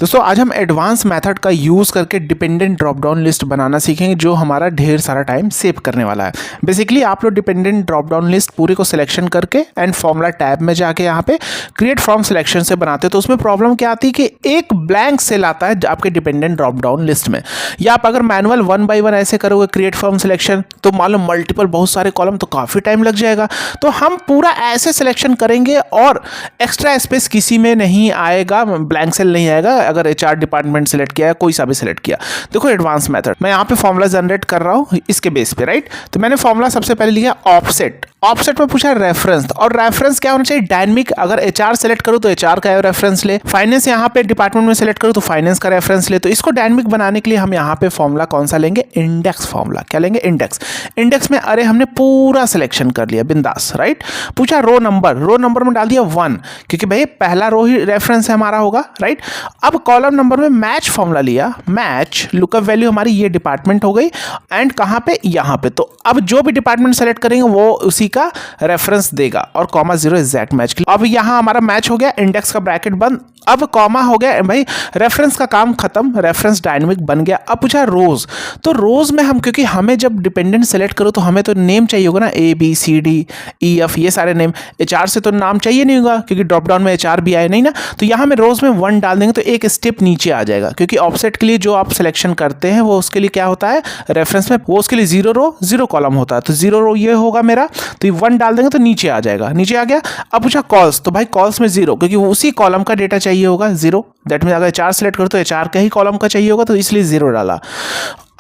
दोस्तों आज हम एडवांस मेथड का यूज़ करके डिपेंडेंट ड्रॉप डाउन लिस्ट बनाना सीखेंगे जो हमारा ढेर सारा टाइम सेव करने वाला है। बेसिकली आप लोग डिपेंडेंट ड्रॉप डाउन लिस्ट पूरे को सिलेक्शन करके एंड फॉर्मूला टैब में जाके यहाँ पे क्रिएट फ्रॉम सिलेक्शन से बनाते हैं, तो उसमें प्रॉब्लम क्या आती है कि एक ब्लैंक सेल आता है आपके डिपेंडेंट ड्रॉप डाउन लिस्ट में। या आप अगर मैनुअल 1 by 1 ऐसे करोगे क्रिएट फ्रॉम सिलेक्शन तो मान लो मल्टीपल बहुत सारे कॉलम, तो काफ़ी टाइम लग जाएगा। तो हम पूरा ऐसे सिलेक्शन करेंगे और एक्स्ट्रा स्पेस किसी में नहीं आएगा, ब्लैंक सेल नहीं आएगा। अगर एचआर डिपार्टमेंट सेलेक्ट किया है, कोई सा भी सिलेक्ट किया, देखो एडवांस मेथड मैं यहाँ पे फॉर्मूला जनरेट कर रहा हूँ इसके बेस पे, राइट। तो मैंने फॉर्मूला सबसे पहले लिया ऑफसेट। ऑफसेट में पूछा रेफरेंस, और रेफरेंस क्या होना चाहिए? डायनेमिक। अगर एचआर सेलेक्ट करूँ तो एचआर का रेफरेंस ले, फाइनेंस यहाँ पे डिपार्टमेंट में सेलेक्ट करूँ तो फाइनेंस का रेफरेंस ले। तो इसको डायनेमिक बनाने के लिए हम यहाँ पे फॉर्मूला कौन सा लेंगे? Index formula. क्या लेंगे? इंडेक्स। इंडेक्स में अरे हमने पूरा सिलेक्शन कर लिया बिंदास, राइट। पूछा रो नंबर, रो नंबर में डाल दिया 1 क्योंकि भाई पहला रो ही रेफरेंस है हमारा होगा, राइट। अब कॉलम नंबर में मैच फॉर्मूला लिया, मैच लुकअप वैल्यू हमारी ये डिपार्टमेंट हो गई एंड कहाँ पे? यहाँ पे। तो अब जो भी डिपार्टमेंट सेलेक्ट करेंगे वो उसी का रेफरेंस देगा और कॉमा 0 एग्जैक्ट मैच के लिए। अब यहाँ हमारा मैच हो गया, इंडेक्स का ब्रैकेट बंद, अब कॉमा हो गया भाई, रेफरेंस का काम खत्म, रेफरेंस डायनेमिक बन गया। अब पूछा रोज, तो रोज में हम क्योंकि हमें जब डिपेंडेंट सेलेक्ट करो तो हमें तो नेम चाहिए होगा ना, ABCDEF ये सारे नेम। एचआर से तो नाम चाहिए नहीं होगा क्योंकि ड्रॉप डाउन में एचआर भी आए नहीं ना। तो यहाँ में रोज में 1 डाल देंगे तो एक स्टेप नीचे आ जाएगा, क्योंकि ऑफसेट के लिए जो आप सिलेक्शन करते हैं वो उसके लिए क्या होता है? रेफरेंस में वो उसके लिए 0 रो 0 कॉलम होता है। तो 0 रो ये होगा मेरा, तो 1 डाल देंगे तो नीचे आ जाएगा, नीचे आ गया। अब पूछा कॉल्स, तो भाई कॉल्स में 0 क्योंकि उसी कॉलम का डेटा चाहिए होगा 0, दैट मीन अगर एचआर सेलेक्ट करो तो एचआर का ही कॉलम का चाहिए होगा, तो इसलिए 0 डाला।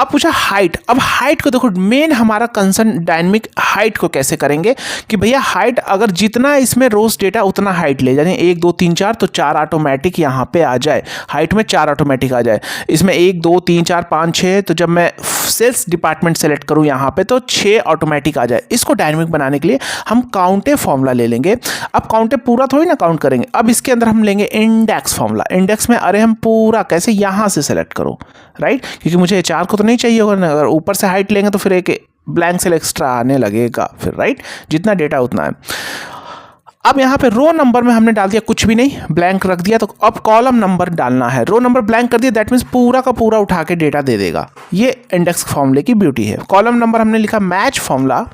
अब पूछा हाइट, अब हाइट को देखो मेन हमारा कंसर्न डायनेमिक हाइट को कैसे करेंगे कि भैया हाइट अगर जितना इसमें रोज डेटा उतना हाइट ले, यानी 1 2 3 4 तो 4 ऑटोमेटिक यहाँ पे आ जाए, हाइट में 4 ऑटोमेटिक आ जाए। इसमें 1 2 3 4 5 6, तो जब मैं सेल्स डिपार्टमेंट सेलेक्ट करूँ यहाँ पे तो 6 ऑटोमेटिक आ जाए। इसको डायनेमिक बनाने के लिए हम काउंटे फॉर्मूला ले लेंगे। अब काउंटे पूरा थोड़ी ना काउंट करेंगे, अब इसके अंदर हम लेंगे इंडेक्स फॉर्मूला। इंडेक्स में अरे हम पूरा कैसे यहाँ से सेलेक्ट करो, राइट, क्योंकि मुझे एचआर को तो नहीं चाहिए होगा ना। अगर ऊपर से हाइट लेंगे तो फिर एक ब्लैंक सेल एक्स्ट्रा आने लगेगा फिर, राइट, जितना डेटा उतना है। अब यहाँ पे रो नंबर में हमने डाल दिया कुछ भी नहीं, ब्लैंक रख दिया। तो अब कॉलम नंबर डालना है, रो नंबर ब्लैंक कर दिया, दैट मीन्स पूरा का पूरा उठा के डेटा दे देगा। ये इंडेक्स फॉर्मूले की ब्यूटी है। कॉलम नंबर हमने लिखा मैच फॉर्मूला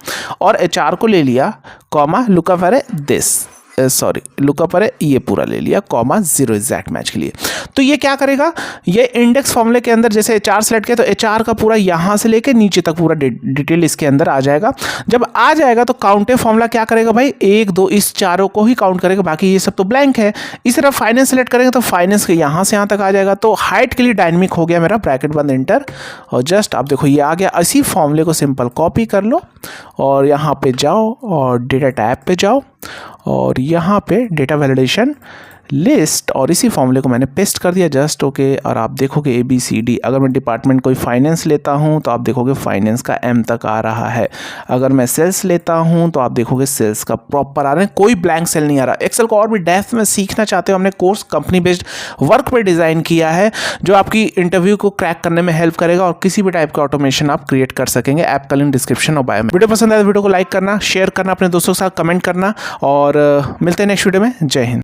और एचआर को ले लिया, कॉमा लुकअप अरे दिस, सॉरी लुकअप अरे ये पूरा ले लिया, कॉमा 0 एग्जैक्ट मैच के लिए। तो ये क्या करेगा? ये इंडेक्स फॉर्मूले के अंदर जैसे एचआर सेलेक्ट किया तो एचआर का पूरा यहाँ से लेके नीचे तक पूरा डिटेल इसके अंदर आ जाएगा। जब आ जाएगा तो काउंटे फॉर्मूला क्या करेगा भाई? 1 2 इस चारों को ही काउंट करेगा, बाकी ये सब तो ब्लैंक है। इस तरह फाइनेंस सेलेक्ट करेंगे तो फाइनेंस के यहाँ से यहाँ तक आ जाएगा। तो हाइट के लिए डायनेमिक हो गया मेरा, ब्रैकेट बंद इंटर, और जस्ट आप देखो ये आ गया। इसी फॉर्मूले को सिंपल कॉपी कर लो और यहाँ पे जाओ और डेटा टैब पे जाओ और यहाँ पे डेटा वैलिडेशन लिस्ट, और इसी फॉर्मूले को मैंने पेस्ट कर दिया, जस्ट ओके। और आप देखोगे ABCD, अगर मैं डिपार्टमेंट कोई फाइनेंस लेता हूँ तो आप देखोगे फाइनेंस का M तक आ रहा है। अगर मैं सेल्स लेता हूँ तो आप देखोगे सेल्स का प्रॉपर आ रहा है, कोई ब्लैंक सेल नहीं आ रहा। एक्सेल को और भी डेप्थ में सीखना चाहते हो, हमने कोर्स कंपनी बेस्ड वर्क पे डिज़ाइन किया है जो आपकी इंटरव्यू को क्रैक करने में हेल्प करेगा और किसी भी टाइप का ऑटोमेशन आप क्रिएट कर सकेंगे। ऐप का लिंक डिस्क्रिप्शन और बायो में। वीडियो पसंद आए तो वीडियो को लाइक करना, शेयर करना, अपने दोस्तों के साथ कमेंट करना, और मिलते हैं नेक्स्ट वीडियो में। जय हिंद।